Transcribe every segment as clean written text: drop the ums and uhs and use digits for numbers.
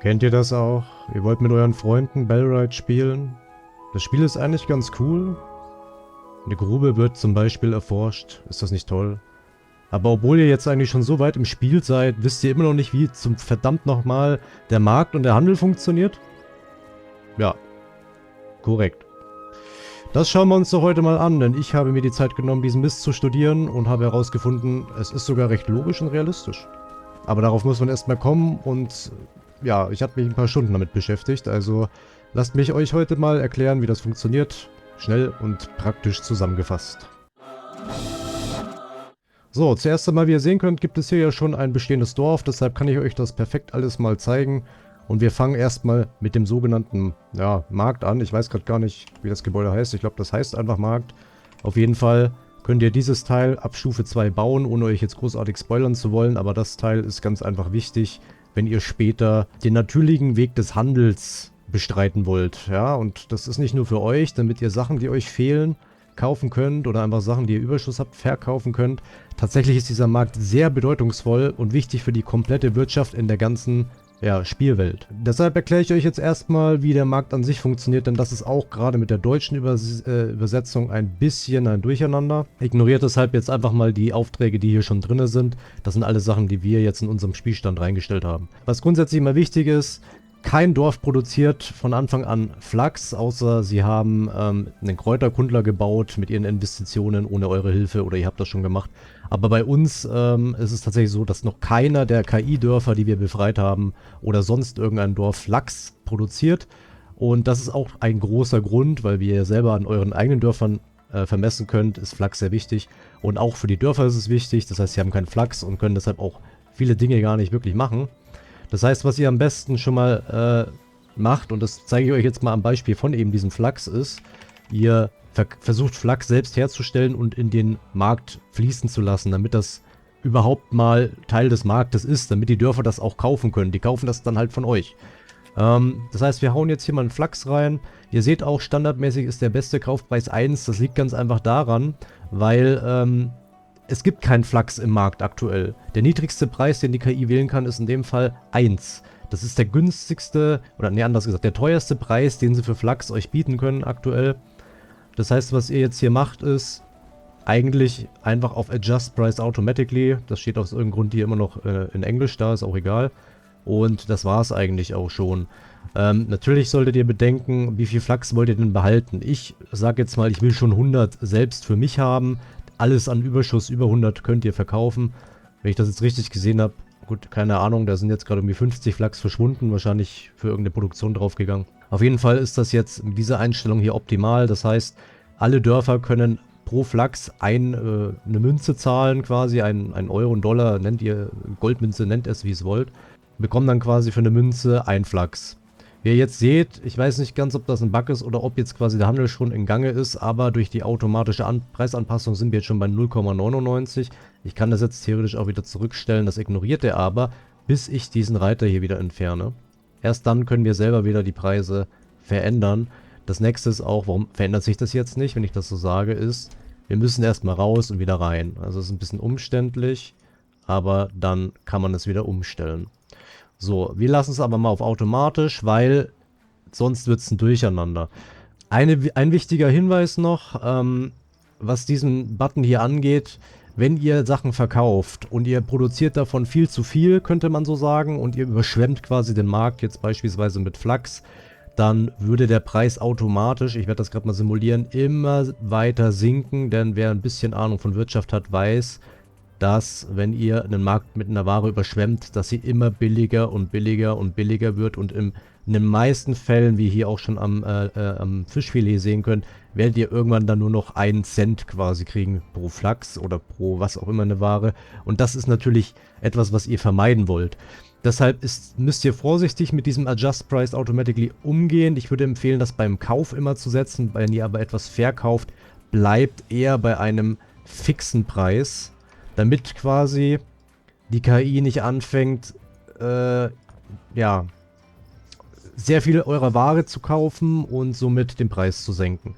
Kennt ihr das auch? Ihr wollt mit euren Freunden Bellride spielen? Das Spiel ist eigentlich ganz cool. Eine Grube wird zum Beispiel erforscht. Ist das nicht toll? Aber obwohl ihr jetzt eigentlich schon so weit im Spiel seid, wisst ihr immer noch nicht, wie zum verdammt nochmal der Markt und der Handel funktioniert? Ja, korrekt. Das schauen wir uns doch heute mal an, denn ich habe mir die Zeit genommen, diesen Mist zu studieren und habe herausgefunden, es ist sogar recht logisch und realistisch. Aber darauf muss man erstmal kommen und ja, ich habe mich ein paar Stunden damit beschäftigt, also lasst mich euch heute mal erklären, wie das funktioniert, schnell und praktisch zusammengefasst. So, zuerst einmal, wie ihr sehen könnt, gibt es hier ja schon ein bestehendes Dorf, deshalb kann ich euch das perfekt alles mal zeigen. Und wir fangen erstmal mit dem sogenannten, ja, Markt an. Ich weiß gerade gar nicht, wie das Gebäude heißt. Ich glaube, das heißt einfach Markt. Auf jeden Fall könnt ihr dieses Teil ab Stufe 2 bauen, ohne euch jetzt großartig spoilern zu wollen. Aber das Teil ist ganz einfach wichtig, wenn ihr später den natürlichen Weg des Handels bestreiten wollt. Ja, und das ist nicht nur für euch, damit ihr Sachen, die euch fehlen, kaufen könnt oder einfach Sachen, die ihr Überschuss habt, verkaufen könnt. Tatsächlich ist dieser Markt sehr bedeutungsvoll und wichtig für die komplette Wirtschaft in der ganzen Spielwelt. Deshalb erkläre ich euch jetzt erstmal, wie der Markt an sich funktioniert, denn das ist auch gerade mit der deutschen Übersetzung ein bisschen ein Durcheinander. Ignoriert deshalb jetzt einfach mal die Aufträge, die hier schon drin sind. Das sind alle Sachen, die wir jetzt in unserem Spielstand reingestellt haben. Was grundsätzlich immer wichtig ist: kein Dorf produziert von Anfang an Flachs, außer sie haben einen Kräuterkundler gebaut mit ihren Investitionen ohne eure Hilfe oder ihr habt das schon gemacht. Aber bei uns ist es tatsächlich so, dass noch keiner der KI-Dörfer, die wir befreit haben, oder sonst irgendein Dorf Flachs produziert. Und das ist auch ein großer Grund, weil wir ja selber an euren eigenen Dörfern vermessen könnt, ist Flachs sehr wichtig. Und auch für die Dörfer ist es wichtig, das heißt, sie haben keinen Flachs und können deshalb auch viele Dinge gar nicht wirklich machen. Das heißt, was ihr am besten schon mal macht, und das zeige ich euch jetzt mal am Beispiel von eben diesem Flachs, ist, ihr versucht Flachs selbst herzustellen und in den Markt fließen zu lassen, damit das überhaupt mal Teil des Marktes ist, damit die Dörfer das auch kaufen können. Die kaufen das dann halt von euch. Das heißt, wir hauen jetzt hier mal einen Flachs rein. Ihr seht auch, standardmäßig ist der beste Kaufpreis 1. Das liegt ganz einfach daran, weil es gibt keinen Flachs im Markt aktuell. Der niedrigste Preis, den die KI wählen kann, ist in dem Fall 1. Das ist der günstigste, oder nee, anders gesagt, der teuerste Preis, den sie für Flachs euch bieten können aktuell. Das heißt, was ihr jetzt hier macht, ist eigentlich einfach auf Adjust Price Automatically. Das steht aus irgendeinem Grund hier immer noch in Englisch da, ist auch egal. Und das war es eigentlich auch schon. Natürlich solltet ihr bedenken, wie viel Flachs wollt ihr denn behalten. Ich sage jetzt mal, ich will schon 100 selbst für mich haben. Alles an Überschuss über 100 könnt ihr verkaufen. Wenn ich das jetzt richtig gesehen habe, gut, keine Ahnung, da sind jetzt gerade irgendwie 50 Flachs verschwunden, wahrscheinlich für irgendeine Produktion draufgegangen. Auf jeden Fall ist das jetzt mit dieser Einstellung hier optimal. Das heißt, alle Dörfer können pro Flachs eine Münze zahlen, quasi ein Euro, ein Dollar, nennt ihr Goldmünze, nennt es wie es wollt. Bekommen dann quasi für eine Münze ein Flachs. Wie ihr jetzt seht, ich weiß nicht ganz, ob das ein Bug ist oder ob jetzt quasi der Handel schon in Gange ist, aber durch die automatische Preisanpassung sind wir jetzt schon bei 0,99. Ich kann das jetzt theoretisch auch wieder zurückstellen, das ignoriert er aber, bis ich diesen Reiter hier wieder entferne. Erst dann können wir selber wieder die Preise verändern. Das nächste ist auch, warum verändert sich das jetzt nicht, wenn ich das so sage, ist, wir müssen erstmal raus und wieder rein. Also es ist ein bisschen umständlich, aber dann kann man es wieder umstellen. So, wir lassen es aber mal auf automatisch, weil sonst wird es ein Durcheinander. Ein wichtiger Hinweis noch, was diesen Button hier angeht: wenn ihr Sachen verkauft und ihr produziert davon viel zu viel, könnte man so sagen, und ihr überschwemmt quasi den Markt, jetzt beispielsweise mit Flachs, dann würde der Preis automatisch, ich werde das gerade mal simulieren, immer weiter sinken, denn wer ein bisschen Ahnung von Wirtschaft hat, weiß, dass, wenn ihr einen Markt mit einer Ware überschwemmt, dass sie immer billiger und billiger und billiger wird und in den meisten Fällen, wie hier auch schon am Fischfilet sehen könnt, werdet ihr irgendwann dann nur noch 1 Cent quasi kriegen pro Flachs oder pro was auch immer eine Ware, und das ist natürlich etwas, was ihr vermeiden wollt. Deshalb müsst ihr vorsichtig mit diesem Adjust Price Automatically umgehen. Ich würde empfehlen, das beim Kauf immer zu setzen. Wenn ihr aber etwas verkauft, bleibt eher bei einem fixen Preis, damit quasi die KI nicht anfängt, ja, sehr viel eurer Ware zu kaufen und somit den Preis zu senken.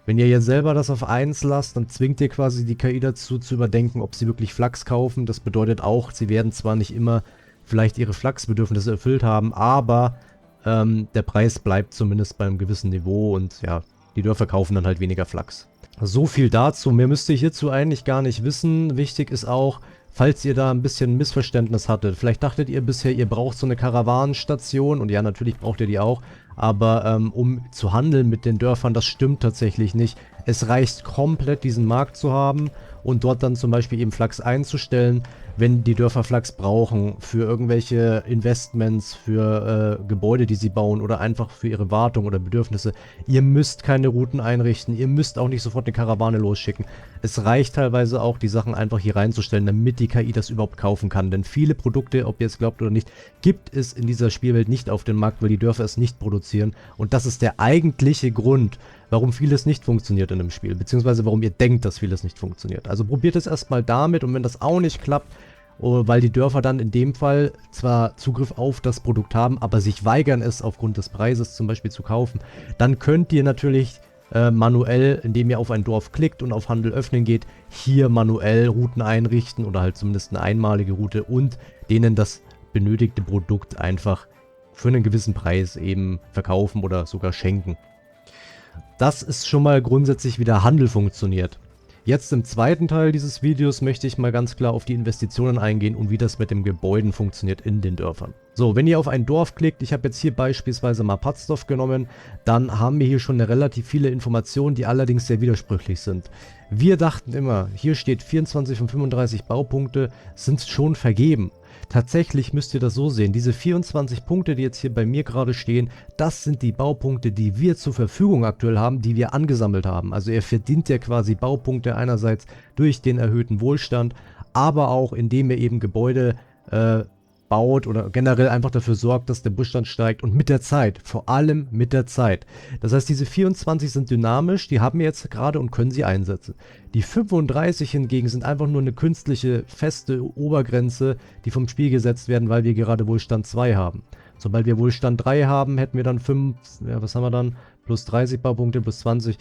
Wenn ihr jetzt selber das auf 1 lasst, dann zwingt ihr quasi die KI dazu zu überdenken, ob sie wirklich Flachs kaufen. Das bedeutet auch, sie werden zwar nicht immer vielleicht ihre Flachsbedürfnisse erfüllt haben, aber der Preis bleibt zumindest bei einem gewissen Niveau und ja, die Dörfer kaufen dann halt weniger Flachs. So viel dazu. Mehr müsst ihr hierzu eigentlich gar nicht wissen. Wichtig ist auch, falls ihr da ein bisschen Missverständnis hattet. Vielleicht dachtet ihr bisher, ihr braucht so eine Karawanenstation. Und ja, natürlich braucht ihr die auch. Aber um zu handeln mit den Dörfern, das stimmt tatsächlich nicht. Es reicht komplett, diesen Markt zu haben und dort dann zum Beispiel eben Flachs einzustellen, wenn die Dörfer Flachs brauchen für irgendwelche Investments, für Gebäude, die sie bauen oder einfach für ihre Wartung oder Bedürfnisse. Ihr müsst keine Routen einrichten, ihr müsst auch nicht sofort eine Karawane losschicken. Es reicht teilweise auch, die Sachen einfach hier reinzustellen, damit die KI das überhaupt kaufen kann. Denn viele Produkte, ob ihr es glaubt oder nicht, gibt es in dieser Spielwelt nicht auf dem Markt, weil die Dörfer es nicht produzieren. Und das ist der eigentliche Grund, warum vieles nicht funktioniert in dem Spiel, beziehungsweise warum ihr denkt, dass vieles nicht funktioniert. Also probiert es erstmal damit und wenn das auch nicht klappt, weil die Dörfer dann in dem Fall zwar Zugriff auf das Produkt haben, aber sich weigern es aufgrund des Preises zum Beispiel zu kaufen, dann könnt ihr natürlich manuell, indem ihr auf ein Dorf klickt und auf Handel öffnen geht, hier manuell Routen einrichten oder halt zumindest eine einmalige Route und denen das benötigte Produkt einfach für einen gewissen Preis eben verkaufen oder sogar schenken. Das ist schon mal grundsätzlich, wie der Handel funktioniert. Jetzt im zweiten Teil dieses Videos möchte ich mal ganz klar auf die Investitionen eingehen und wie das mit den Gebäuden funktioniert in den Dörfern. So, wenn ihr auf ein Dorf klickt, ich habe jetzt hier beispielsweise mal Patzdorf genommen, dann haben wir hier schon relativ viele Informationen, die allerdings sehr widersprüchlich sind. Wir dachten immer, hier steht 24 von 35 Baupunkte sind schon vergeben. Tatsächlich müsst ihr das so sehen, diese 24 Punkte, die jetzt hier bei mir gerade stehen, das sind die Baupunkte, die wir zur Verfügung aktuell haben, die wir angesammelt haben. Also ihr verdient ja quasi Baupunkte einerseits durch den erhöhten Wohlstand, aber auch indem ihr eben Gebäude baut oder generell einfach dafür sorgt, dass der Wohlstand steigt und mit der Zeit, vor allem mit der Zeit. Das heißt, diese 24 sind dynamisch, die haben wir jetzt gerade und können sie einsetzen. Die 35 hingegen sind einfach nur eine künstliche, feste Obergrenze, die vom Spiel gesetzt werden, weil wir gerade Wohlstand 2 haben. Sobald wir Wohlstand 3 haben, hätten wir dann 5, ja, was haben wir dann? Plus 30 Baupunkte, plus 20.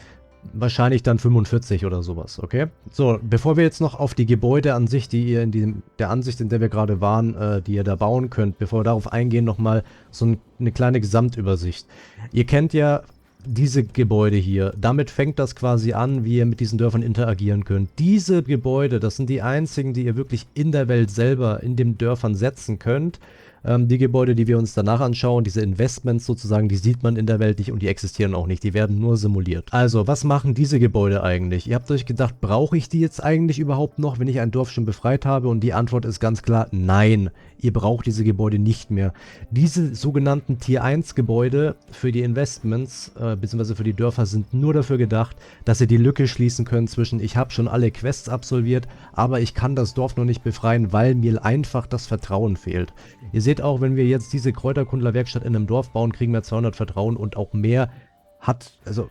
Wahrscheinlich dann 45 oder sowas, okay? So, bevor wir jetzt noch auf die Gebäude an sich, die ihr in der Ansicht, in der wir gerade waren, die ihr da bauen könnt, bevor wir darauf eingehen, nochmal so eine kleine Gesamtübersicht. Ihr kennt ja diese Gebäude hier. Damit fängt das quasi an, wie ihr mit diesen Dörfern interagieren könnt. Diese Gebäude, das sind die einzigen, die ihr wirklich in der Welt selber, in den Dörfern setzen könnt. Die Gebäude, die wir uns danach anschauen, diese Investments sozusagen, die sieht man in der Welt nicht und die existieren auch nicht, die werden nur simuliert. Also, was machen diese Gebäude eigentlich? Ihr habt euch gedacht, brauche ich die jetzt eigentlich überhaupt noch, wenn ich ein Dorf schon befreit habe? Und die Antwort ist ganz klar, nein, ihr braucht diese Gebäude nicht mehr. Diese sogenannten Tier 1 Gebäude für die Investments, bzw. für die Dörfer sind nur dafür gedacht, dass ihr die Lücke schließen könnt zwischen, ich habe schon alle Quests absolviert, aber ich kann das Dorf noch nicht befreien, weil mir einfach das Vertrauen fehlt. Ihr seht auch, wenn wir jetzt diese Kräuterkundlerwerkstatt in einem Dorf bauen, kriegen wir 200 Vertrauen und auch mehr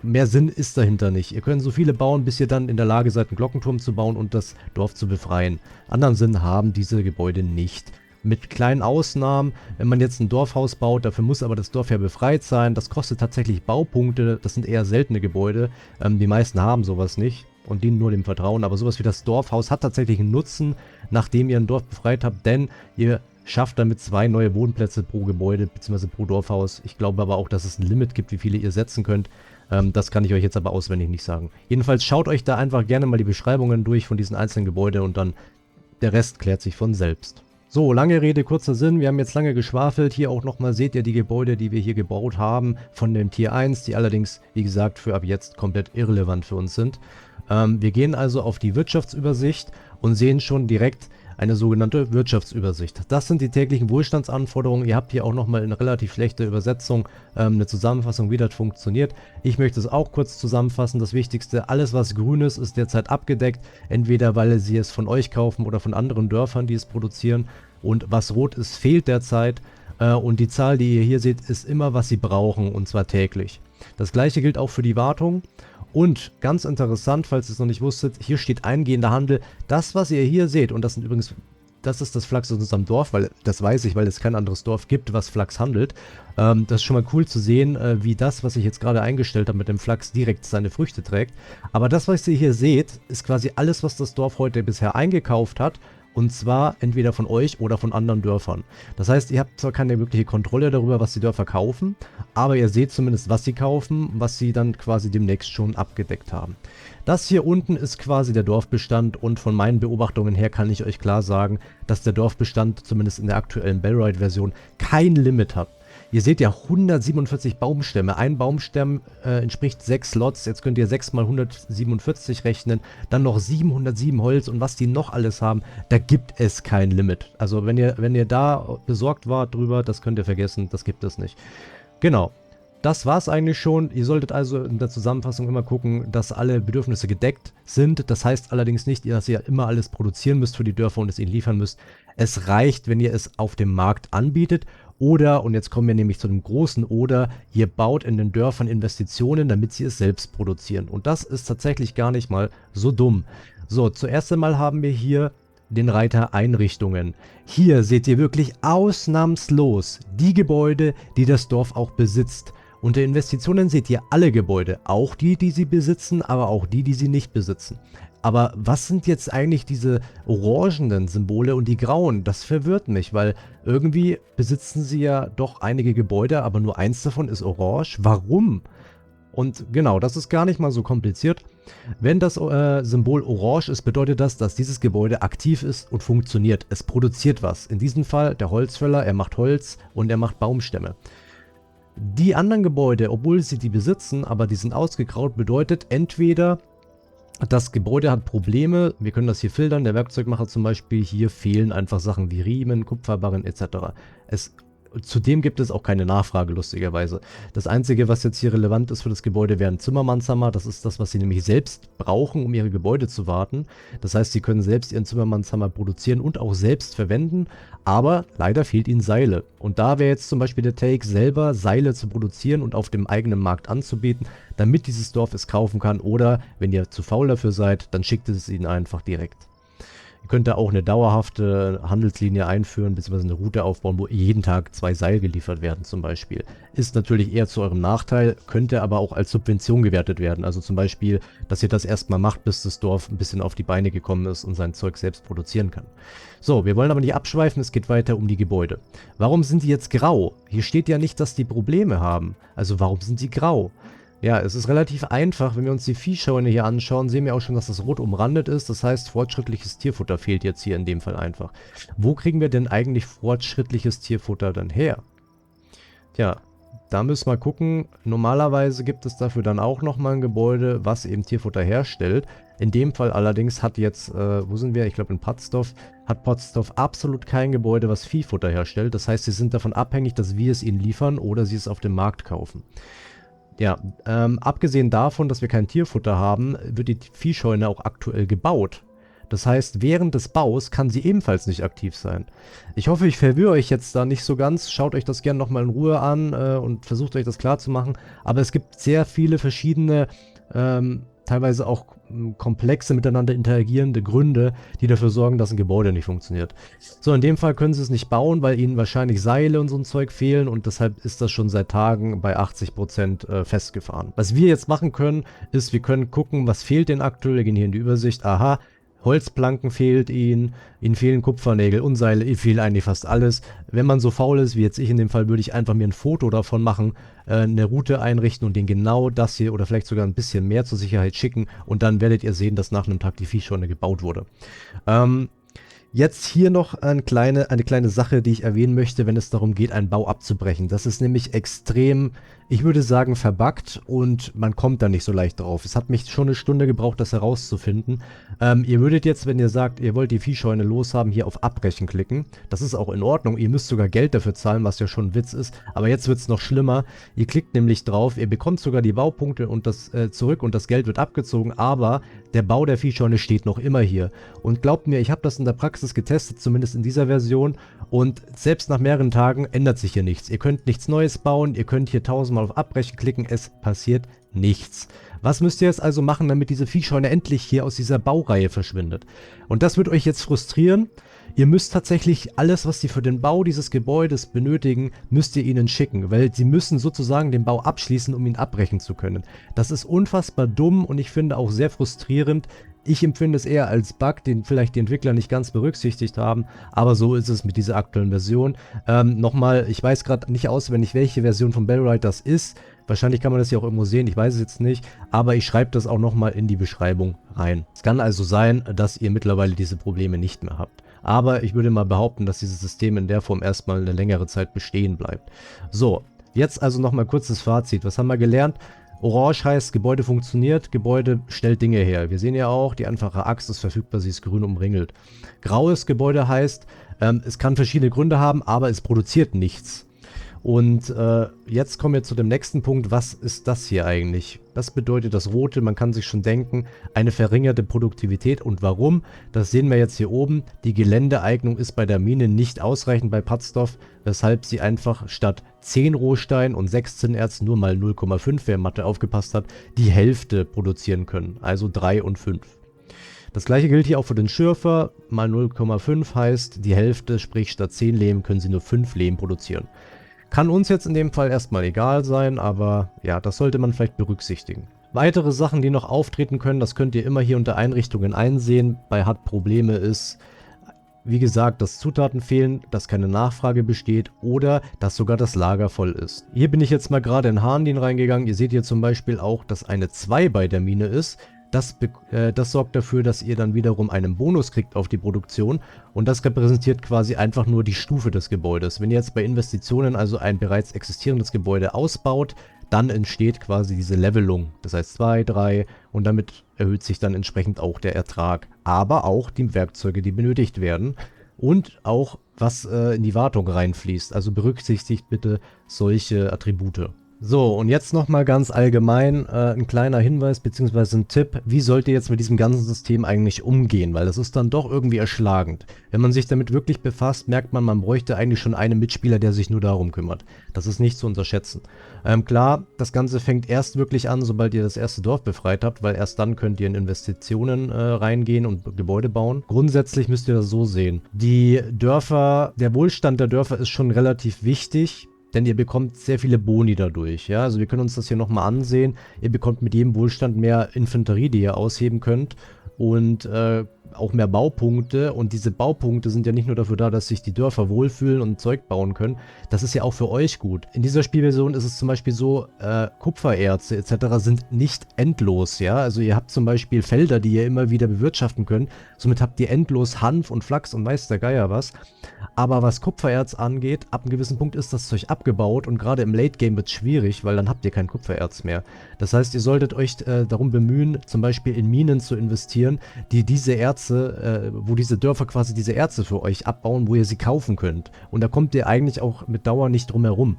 mehr Sinn ist dahinter nicht. Ihr könnt so viele bauen, bis ihr dann in der Lage seid, einen Glockenturm zu bauen und das Dorf zu befreien. Anderen Sinn haben diese Gebäude nicht. Mit kleinen Ausnahmen, wenn man jetzt ein Dorfhaus baut, dafür muss aber das Dorf ja befreit sein. Das kostet tatsächlich Baupunkte, das sind eher seltene Gebäude. Die meisten haben sowas nicht und dienen nur dem Vertrauen. Aber sowas wie das Dorfhaus hat tatsächlich einen Nutzen, nachdem ihr ein Dorf befreit habt, denn ihr schafft damit 2 neue Wohnplätze pro Gebäude bzw. pro Dorfhaus. Ich glaube aber auch, dass es ein Limit gibt, wie viele ihr setzen könnt. Das kann ich euch jetzt aber auswendig nicht sagen. Jedenfalls schaut euch da einfach gerne mal die Beschreibungen durch von diesen einzelnen Gebäuden und dann der Rest klärt sich von selbst. So, lange Rede, kurzer Sinn. Wir haben jetzt lange geschwafelt. Hier auch nochmal seht ihr die Gebäude, die wir hier gebaut haben von dem Tier 1, die allerdings, wie gesagt, für ab jetzt komplett irrelevant für uns sind. Wir gehen also auf die Wirtschaftsübersicht und sehen schon direkt eine sogenannte Wirtschaftsübersicht. Das sind die täglichen Wohlstandsanforderungen. Ihr habt hier auch nochmal eine relativ schlechte Übersetzung, eine Zusammenfassung, wie das funktioniert. Ich möchte es auch kurz zusammenfassen. Das Wichtigste, alles was grün ist derzeit abgedeckt. Entweder weil sie es von euch kaufen oder von anderen Dörfern, die es produzieren. Und was rot ist, fehlt derzeit. Und die Zahl, die ihr hier seht, ist immer, was sie brauchen, und zwar täglich. Das gleiche gilt auch für die Wartung. Und ganz interessant, falls ihr es noch nicht wusstet, hier steht eingehender Handel. Das, was ihr hier seht, und das sind übrigens, das ist das Flachs aus unserem Dorf, weil das weiß ich, weil es kein anderes Dorf gibt, was Flachs handelt. Das ist schon mal cool zu sehen, wie das, was ich jetzt gerade eingestellt habe mit dem Flachs, direkt seine Früchte trägt. Aber das, was ihr hier seht, ist quasi alles, was das Dorf heute bisher eingekauft hat. Und zwar entweder von euch oder von anderen Dörfern. Das heißt, ihr habt zwar keine wirkliche Kontrolle darüber, was die Dörfer kaufen, aber ihr seht zumindest, was sie kaufen, was sie dann quasi demnächst schon abgedeckt haben. Das hier unten ist quasi der Dorfbestand und von meinen Beobachtungen her kann ich euch klar sagen, dass der Dorfbestand zumindest in der aktuellen Bellride-Version kein Limit hat. Ihr seht ja 147 Baumstämme. Ein Baumstamm entspricht 6 Slots. Jetzt könnt ihr 6 mal 147 rechnen. Dann noch 707 Holz und was die noch alles haben, da gibt es kein Limit. Also wenn ihr da besorgt wart drüber, das könnt ihr vergessen, das gibt es nicht. Genau. Das war's eigentlich schon. Ihr solltet also in der Zusammenfassung immer gucken, dass alle Bedürfnisse gedeckt sind. Das heißt allerdings nicht, dass ihr immer alles produzieren müsst für die Dörfer und es ihnen liefern müsst. Es reicht, wenn ihr es auf dem Markt anbietet. Oder, und jetzt kommen wir nämlich zu dem großen Oder, ihr baut in den Dörfern Investitionen, damit sie es selbst produzieren. Und das ist tatsächlich gar nicht mal so dumm. So, zuerst einmal haben wir hier den Reiter Einrichtungen. Hier seht ihr wirklich ausnahmslos die Gebäude, die das Dorf auch besitzt. Unter Investitionen seht ihr alle Gebäude, auch die, die sie besitzen, aber auch die, die sie nicht besitzen. Aber was sind jetzt eigentlich diese orangenen Symbole und die grauen? Das verwirrt mich, weil irgendwie besitzen sie ja doch einige Gebäude, aber nur eins davon ist orange. Warum? Und genau, das ist gar nicht mal so kompliziert. Wenn das Symbol orange ist, bedeutet das, dass dieses Gebäude aktiv ist und funktioniert. Es produziert was. In diesem Fall der Holzfäller, er macht Holz und er macht Baumstämme. Die anderen Gebäude, obwohl sie die besitzen, aber die sind ausgegraut, bedeutet entweder das Gebäude hat Probleme, wir können das hier filtern, der Werkzeugmacher zum Beispiel, hier fehlen einfach Sachen wie Riemen, Kupferbarren etc. Zudem gibt es auch keine Nachfrage, lustigerweise. Das Einzige, was jetzt hier relevant ist für das Gebäude, wäre ein Zimmermannshammer. Das ist das, was sie nämlich selbst brauchen, um ihre Gebäude zu warten. Das heißt, sie können selbst ihren Zimmermannshammer produzieren und auch selbst verwenden, aber leider fehlt ihnen Seile. Und da wäre jetzt zum Beispiel der Take, selber Seile zu produzieren und auf dem eigenen Markt anzubieten, damit dieses Dorf es kaufen kann. Oder, wenn ihr zu faul dafür seid, dann schickt es ihnen einfach direkt. Ihr könnt da auch eine dauerhafte Handelslinie einführen, beziehungsweise eine Route aufbauen, wo jeden Tag 2 Seile geliefert werden zum Beispiel. Ist natürlich eher zu eurem Nachteil, könnte aber auch als Subvention gewertet werden. Also zum Beispiel, dass ihr das erstmal macht, bis das Dorf ein bisschen auf die Beine gekommen ist und sein Zeug selbst produzieren kann. So, wir wollen aber nicht abschweifen, es geht weiter um die Gebäude. Warum sind die jetzt grau? Hier steht ja nicht, dass die Probleme haben. Also warum sind die grau? Ja, es ist relativ einfach. Wenn wir uns die Viehscheune hier anschauen, sehen wir auch schon, dass das rot umrandet ist. Das heißt, fortschrittliches Tierfutter fehlt jetzt hier in dem Fall einfach. Wo kriegen wir denn eigentlich fortschrittliches Tierfutter dann her? Tja, da müssen wir gucken. Normalerweise gibt es dafür dann auch nochmal ein Gebäude, was eben Tierfutter herstellt. In dem Fall allerdings hat jetzt, wo sind wir? Ich glaube in Potzdorf, hat Potzdorf absolut kein Gebäude, was Viehfutter herstellt. Das heißt, sie sind davon abhängig, dass wir es ihnen liefern oder sie es auf dem Markt kaufen. Ja, abgesehen davon, dass wir kein Tierfutter haben, wird die Viehscheune auch aktuell gebaut. Das heißt, während des Baus kann sie ebenfalls nicht aktiv sein. Ich hoffe, ich verwirre euch jetzt da nicht so ganz. Schaut euch das gerne nochmal in Ruhe an und versucht euch das klar zu machen. Aber es gibt sehr viele verschiedene, teilweise auch komplexe miteinander interagierende Gründe, die dafür sorgen, dass ein Gebäude nicht funktioniert. So, in dem Fall können sie es nicht bauen, weil ihnen wahrscheinlich Seile und so ein Zeug fehlen und deshalb ist das schon seit Tagen bei 80% festgefahren. Was wir jetzt machen können, ist, wir können gucken, was fehlt denn aktuell. Wir gehen hier in die Übersicht. Aha, Holzplanken fehlt ihnen fehlen Kupfernägel und Seile, ihnen fehlt eigentlich fast alles. Wenn man so faul ist, wie jetzt ich in dem Fall, würde ich einfach mir ein Foto davon machen, eine Route einrichten und denen genau das hier oder vielleicht sogar ein bisschen mehr zur Sicherheit schicken und dann werdet ihr sehen, dass nach einem Tag die Viehscheune gebaut wurde. Jetzt hier noch eine kleine Sache, die ich erwähnen möchte, wenn es darum geht, einen Bau abzubrechen. Das ist nämlich extrem, ich würde sagen, verbuggt und man kommt da nicht so leicht drauf. Es hat mich schon eine Stunde gebraucht, das herauszufinden. Ihr würdet jetzt, wenn ihr sagt, ihr wollt die Viehscheune loshaben, hier auf Abbrechen klicken. Das ist auch in Ordnung. Ihr müsst sogar Geld dafür zahlen, was ja schon ein Witz ist. Aber jetzt wird es noch schlimmer. Ihr klickt nämlich drauf, ihr bekommt sogar die Baupunkte und das zurück und das Geld wird abgezogen, aber der Bau der Viehscheune steht noch immer hier. Und glaubt mir, ich habe das in der Praxis getestet, zumindest in dieser Version. Und selbst nach mehreren Tagen ändert sich hier nichts. Ihr könnt nichts Neues bauen, ihr könnt hier 1000-mal auf Abbrechen klicken, es passiert nichts. Was müsst ihr jetzt also machen, damit diese Viehscheune endlich hier aus dieser Baureihe verschwindet? Und das wird euch jetzt frustrieren. Ihr müsst tatsächlich alles, was sie für den Bau dieses Gebäudes benötigen, müsst ihr ihnen schicken, weil sie müssen sozusagen den Bau abschließen, um ihn abbrechen zu können. Das ist unfassbar dumm und ich finde auch sehr frustrierend. Ich empfinde es eher als Bug, den vielleicht die Entwickler nicht ganz berücksichtigt haben, aber so ist es mit dieser aktuellen Version. Nochmal, ich weiß gerade nicht auswendig, welche Version von Bellwright das ist. Wahrscheinlich kann man das ja auch irgendwo sehen, ich weiß es jetzt nicht, aber ich schreibe das auch nochmal in die Beschreibung rein. Es kann also sein, dass ihr mittlerweile diese Probleme nicht mehr habt. Aber ich würde mal behaupten, dass dieses System in der Form erstmal eine längere Zeit bestehen bleibt. So, jetzt also nochmal kurzes Fazit. Was haben wir gelernt? Orange heißt, Gebäude funktioniert, Gebäude stellt Dinge her. Wir sehen ja auch, die einfache Axt ist verfügbar, sie ist grün umringelt. Graues Gebäude heißt, es kann verschiedene Gründe haben, aber es produziert nichts. Und jetzt kommen wir zu dem nächsten Punkt. Was ist das hier eigentlich? Was bedeutet das Rote? Man kann sich schon denken, eine verringerte Produktivität. Und warum? Das sehen wir jetzt hier oben. Die Geländeeignung ist bei der Mine nicht ausreichend bei Patzdorf, weshalb sie einfach statt 10 Rohstein und 6 Zinnerz nur mal 0,5, wer Mathe aufgepasst hat, die Hälfte produzieren können. Also 3 und 5. Das gleiche gilt hier auch für den Schürfer. Mal 0,5 heißt die Hälfte, sprich statt 10 Lehm können sie nur 5 Lehm produzieren. Kann uns jetzt in dem Fall erstmal egal sein, aber ja, das sollte man vielleicht berücksichtigen. Weitere Sachen, die noch auftreten können, das könnt ihr immer hier unter Einrichtungen einsehen. Bei hat Probleme ist, wie gesagt, dass Zutaten fehlen, dass keine Nachfrage besteht oder dass sogar das Lager voll ist. Hier bin ich jetzt mal gerade in Harndin reingegangen. Ihr seht hier zum Beispiel auch, dass eine 2 bei der Mine ist. Das sorgt dafür, dass ihr dann wiederum einen Bonus kriegt auf die Produktion und das repräsentiert quasi einfach nur die Stufe des Gebäudes. Wenn ihr jetzt bei Investitionen also ein bereits existierendes Gebäude ausbaut, dann entsteht quasi diese Levelung. Das heißt 2, 3 und damit erhöht sich dann entsprechend auch der Ertrag. Aber auch die Werkzeuge, die benötigt werden und auch was in die Wartung reinfließt. Also berücksichtigt bitte solche Attribute. So, und jetzt nochmal ganz allgemein ein kleiner Hinweis bzw. ein Tipp, wie sollt ihr jetzt mit diesem ganzen System eigentlich umgehen, weil das ist dann doch irgendwie erschlagend. Wenn man sich damit wirklich befasst, merkt man, man bräuchte eigentlich schon einen Mitspieler, der sich nur darum kümmert. Das ist nicht zu unterschätzen. Klar, das Ganze fängt erst wirklich an, sobald ihr das erste Dorf befreit habt, weil erst dann könnt ihr in Investitionen reingehen und Gebäude bauen. Grundsätzlich müsst ihr das so sehen. Die Dörfer, der Wohlstand der Dörfer ist schon relativ wichtig. Denn ihr bekommt sehr viele Boni dadurch, ja, also wir können uns das hier nochmal ansehen. Ihr bekommt mit jedem Wohlstand mehr Infanterie, die ihr ausheben könnt und auch mehr Baupunkte und diese Baupunkte sind ja nicht nur dafür da, dass sich die Dörfer wohlfühlen und Zeug bauen können, das ist ja auch für euch gut. In dieser Spielversion ist es zum Beispiel so, Kupfererze etc. sind nicht endlos, ja, also ihr habt zum Beispiel Felder, die ihr immer wieder bewirtschaften könnt, somit habt ihr endlos Hanf und Flachs und weiß der Geier was. Aber was Kupfererz angeht, ab einem gewissen Punkt ist das Zeug abgebaut und gerade im Late Game wird es schwierig, weil dann habt ihr kein Kupfererz mehr. Das heißt, ihr solltet euch darum bemühen, zum Beispiel in Minen zu investieren, die diese Erze, wo diese Dörfer quasi diese Erze für euch abbauen, wo ihr sie kaufen könnt. Und da kommt ihr eigentlich auch mit Dauer nicht drum herum.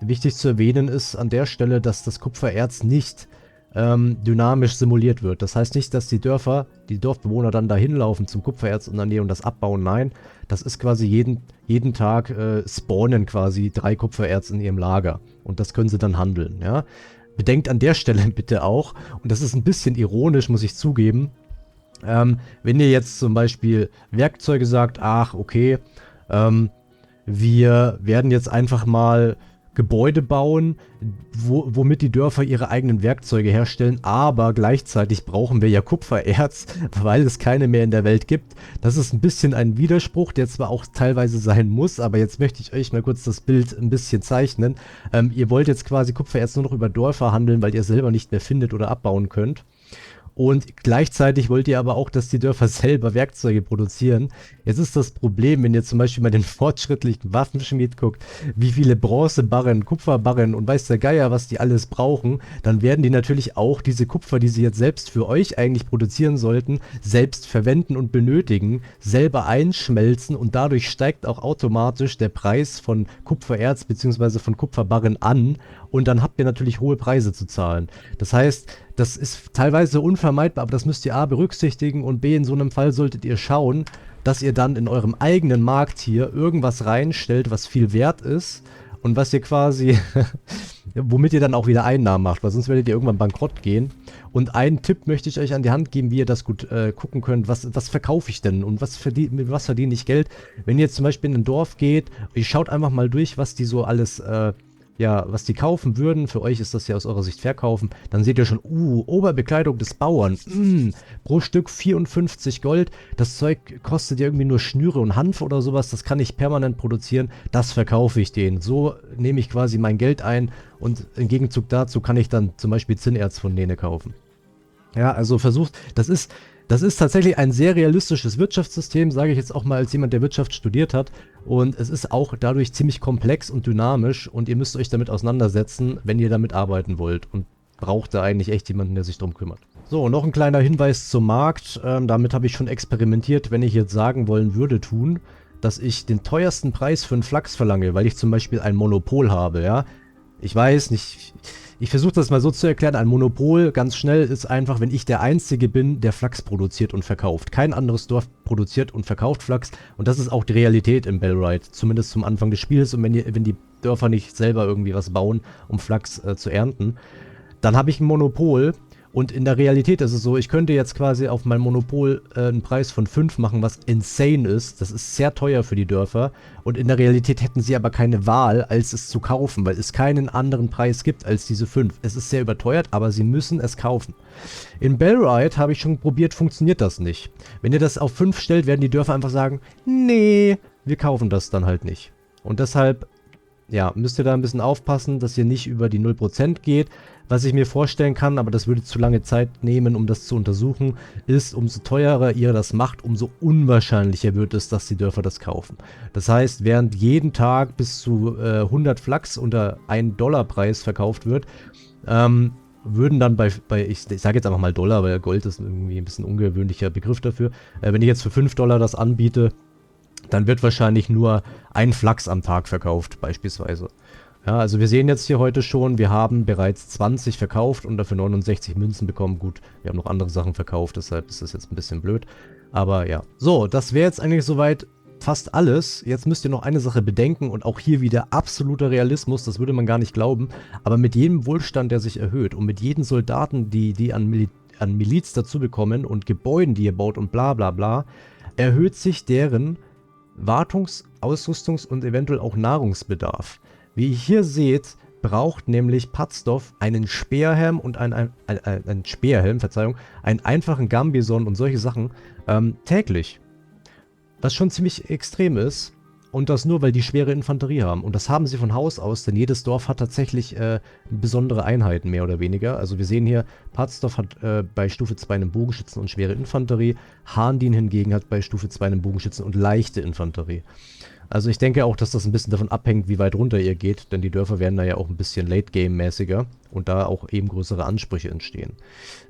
Wichtig zu erwähnen ist an der Stelle, dass das Kupfererz nicht dynamisch simuliert wird. Das heißt nicht, dass die Dorfbewohner dann dahin laufen zum Kupfererz in der Nähe und das abbauen. Nein, das ist quasi jeden Tag spawnen quasi 3 Kupfererz in ihrem Lager. Und das können sie dann handeln, ja. Bedenkt an der Stelle bitte auch, und das ist ein bisschen ironisch, muss ich zugeben, wenn ihr jetzt zum Beispiel Werkzeuge sagt, ach, okay, wir werden jetzt einfach mal Gebäude bauen, womit die Dörfer ihre eigenen Werkzeuge herstellen, aber gleichzeitig brauchen wir ja Kupfererz, weil es keine mehr in der Welt gibt. Das ist ein bisschen ein Widerspruch, der zwar auch teilweise sein muss, aber jetzt möchte ich euch mal kurz das Bild ein bisschen zeichnen. Ihr wollt jetzt quasi Kupfererz nur noch über Dörfer handeln, weil ihr selber nicht mehr findet oder abbauen könnt. Und gleichzeitig wollt ihr aber auch, dass die Dörfer selber Werkzeuge produzieren. Jetzt ist das Problem, wenn ihr zum Beispiel mal den fortschrittlichen Waffenschmied guckt, wie viele Bronzebarren, Kupferbarren und weiß der Geier, was die alles brauchen, dann werden die natürlich auch diese Kupfer, die sie jetzt selbst für euch eigentlich produzieren sollten, selbst verwenden und benötigen, selber einschmelzen und dadurch steigt auch automatisch der Preis von Kupfererz bzw. von Kupferbarren an und dann habt ihr natürlich hohe Preise zu zahlen. Das heißt, das ist teilweise unvermeidbar, aber das müsst ihr A berücksichtigen und B, in so einem Fall solltet ihr schauen, dass ihr dann in eurem eigenen Markt hier irgendwas reinstellt, was viel wert ist und was ihr quasi, womit ihr dann auch wieder Einnahmen macht, weil sonst werdet ihr irgendwann bankrott gehen. Und einen Tipp möchte ich euch an die Hand geben, wie ihr das gut gucken könnt, was verkaufe ich denn und mit was verdiene ich Geld. Wenn ihr jetzt zum Beispiel in ein Dorf geht, ihr schaut einfach mal durch, was die so alles ja, was die kaufen würden, für euch ist das ja aus eurer Sicht verkaufen, dann seht ihr schon, Oberbekleidung des Bauern, pro Stück 54 Gold, das Zeug kostet ja irgendwie nur Schnüre und Hanf oder sowas, das kann ich permanent produzieren, das verkaufe ich denen. So nehme ich quasi mein Geld ein und im Gegenzug dazu kann ich dann zum Beispiel Zinnerz von denen kaufen. Ja, also versucht, das ist tatsächlich ein sehr realistisches Wirtschaftssystem, sage ich jetzt auch mal als jemand, der Wirtschaft studiert hat. Und es ist auch dadurch ziemlich komplex und dynamisch und ihr müsst euch damit auseinandersetzen, wenn ihr damit arbeiten wollt. Und braucht da eigentlich echt jemanden, der sich drum kümmert. So, noch ein kleiner Hinweis zum Markt. Damit habe ich schon experimentiert, wenn ich jetzt sagen wollen würde tun, dass ich den teuersten Preis für einen Flachs verlange, weil ich zum Beispiel ein Monopol habe, ja. Ich weiß nicht, ich versuche das mal so zu erklären, ein Monopol, ganz schnell, ist einfach, wenn ich der Einzige bin, der Flachs produziert und verkauft. Kein anderes Dorf produziert und verkauft Flachs und das ist auch die Realität im Bellwright, zumindest zum Anfang des Spiels und wenn die Dörfer nicht selber irgendwie was bauen, um Flachs zu ernten, dann habe ich ein Monopol. Und in der Realität ist es so, ich könnte jetzt quasi auf mein Monopol einen Preis von 5 machen, was insane ist. Das ist sehr teuer für die Dörfer. Und in der Realität hätten sie aber keine Wahl, als es zu kaufen, weil es keinen anderen Preis gibt als diese 5. Es ist sehr überteuert, aber sie müssen es kaufen. In Bellwright habe ich schon probiert, funktioniert das nicht. Wenn ihr das auf 5 stellt, werden die Dörfer einfach sagen, nee, wir kaufen das dann halt nicht. Und deshalb, ja, müsst ihr da ein bisschen aufpassen, dass ihr nicht über die 0% geht. Was ich mir vorstellen kann, aber das würde zu lange Zeit nehmen, um das zu untersuchen, ist, umso teurer ihr das macht, umso unwahrscheinlicher wird es, dass die Dörfer das kaufen. Das heißt, während jeden Tag bis zu 100 Flachs unter $1 verkauft wird, würden dann ich sage jetzt einfach mal Dollar, weil Gold ist irgendwie ein bisschen ungewöhnlicher Begriff dafür, wenn ich jetzt für $5 das anbiete, dann wird wahrscheinlich nur ein Flachs am Tag verkauft, beispielsweise. Ja, also wir sehen jetzt hier heute schon, wir haben bereits 20 verkauft und dafür 69 Münzen bekommen. Gut, wir haben noch andere Sachen verkauft, deshalb ist das jetzt ein bisschen blöd. Aber ja. So, das wäre jetzt eigentlich soweit fast alles. Jetzt müsst ihr noch eine Sache bedenken und auch hier wieder absoluter Realismus, das würde man gar nicht glauben. Aber mit jedem Wohlstand, der sich erhöht und mit jedem Soldaten, die an Miliz dazu bekommen und Gebäuden, die ihr baut und bla bla bla, erhöht sich deren Wartungs-, Ausrüstungs- und eventuell auch Nahrungsbedarf. Wie ihr hier seht, braucht nämlich Patzdorf einen Speerhelm und einen einfachen Gambison und solche Sachen täglich. Was schon ziemlich extrem ist. Und das nur, weil die schwere Infanterie haben. Und das haben sie von Haus aus, denn jedes Dorf hat tatsächlich besondere Einheiten, mehr oder weniger. Also wir sehen hier, Patzdorf hat bei Stufe 2 einen Bogenschützen und schwere Infanterie. Harndin hingegen hat bei Stufe 2 einen Bogenschützen und leichte Infanterie. Also ich denke auch, dass das ein bisschen davon abhängt, wie weit runter ihr geht, denn die Dörfer werden da ja auch ein bisschen Late-Game-mäßiger und da auch eben größere Ansprüche entstehen.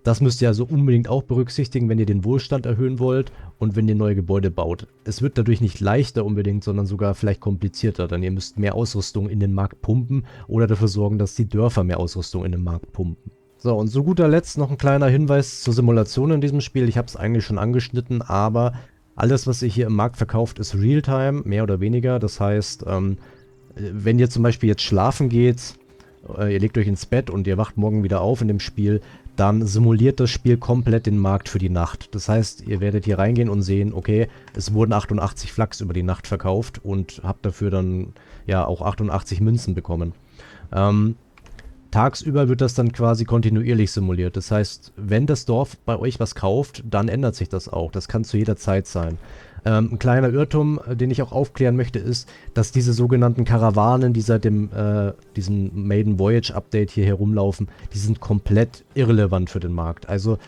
Das müsst ihr also unbedingt auch berücksichtigen, wenn ihr den Wohlstand erhöhen wollt und wenn ihr neue Gebäude baut. Es wird dadurch nicht leichter unbedingt, sondern sogar vielleicht komplizierter, denn ihr müsst mehr Ausrüstung in den Markt pumpen oder dafür sorgen, dass die Dörfer mehr Ausrüstung in den Markt pumpen. So, und zu guter Letzt noch ein kleiner Hinweis zur Simulation in diesem Spiel. Ich habe es eigentlich schon angeschnitten, aber alles, was ihr hier im Markt verkauft, ist Realtime, mehr oder weniger. Das heißt, wenn ihr zum Beispiel jetzt schlafen geht, ihr legt euch ins Bett und ihr wacht morgen wieder auf in dem Spiel, dann simuliert das Spiel komplett den Markt für die Nacht. Das heißt, ihr werdet hier reingehen und sehen, okay, es wurden 88 Flachs über die Nacht verkauft und habt dafür dann ja auch 88 Münzen bekommen. Tagsüber wird das dann quasi kontinuierlich simuliert. Das heißt, wenn das Dorf bei euch was kauft, dann ändert sich das auch. Das kann zu jeder Zeit sein. Ein kleiner Irrtum, den ich auch aufklären möchte, ist, dass diese sogenannten Karawanen, die seit diesem Maiden Voyage Update hier herumlaufen, die sind komplett irrelevant für den Markt. Also,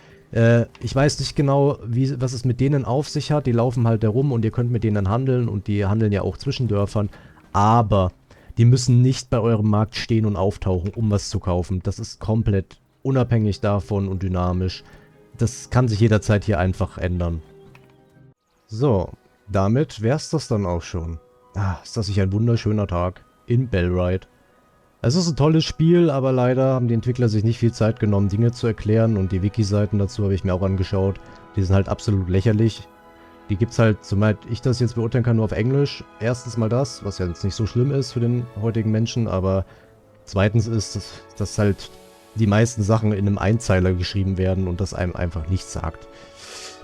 ich weiß nicht genau, was es mit denen auf sich hat. Die laufen halt herum und ihr könnt mit denen handeln und die handeln ja auch zwischen Dörfern. Aber die müssen nicht bei eurem Markt stehen und auftauchen, um was zu kaufen. Das ist komplett unabhängig davon und dynamisch. Das kann sich jederzeit hier einfach ändern. So, damit wär's das dann auch schon. Ist das nicht ein wunderschöner Tag in Bellwright. Es ist ein tolles Spiel, aber leider haben die Entwickler sich nicht viel Zeit genommen, Dinge zu erklären. Und die Wiki-Seiten dazu habe ich mir auch angeschaut. Die sind halt absolut lächerlich. Die gibt's halt, soweit ich das jetzt beurteilen kann, nur auf Englisch. Erstens mal das, was ja jetzt nicht so schlimm ist für den heutigen Menschen, aber zweitens ist, dass halt die meisten Sachen in einem Einzeiler geschrieben werden und das einem einfach nichts sagt.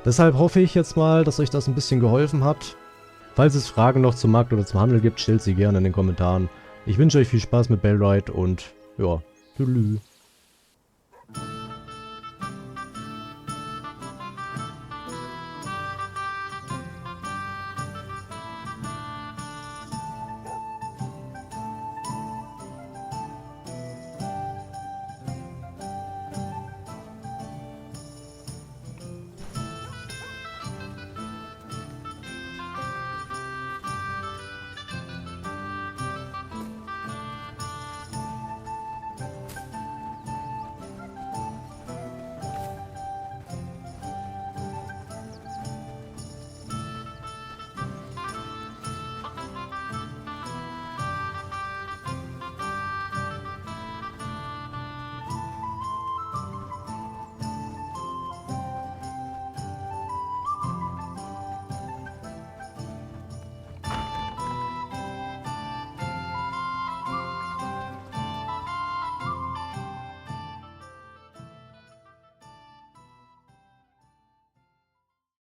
Deshalb hoffe ich jetzt mal, dass euch das ein bisschen geholfen hat. Falls es Fragen noch zum Markt oder zum Handel gibt, stellt sie gerne in den Kommentaren. Ich wünsche euch viel Spaß mit Bellride und ja, tschüss.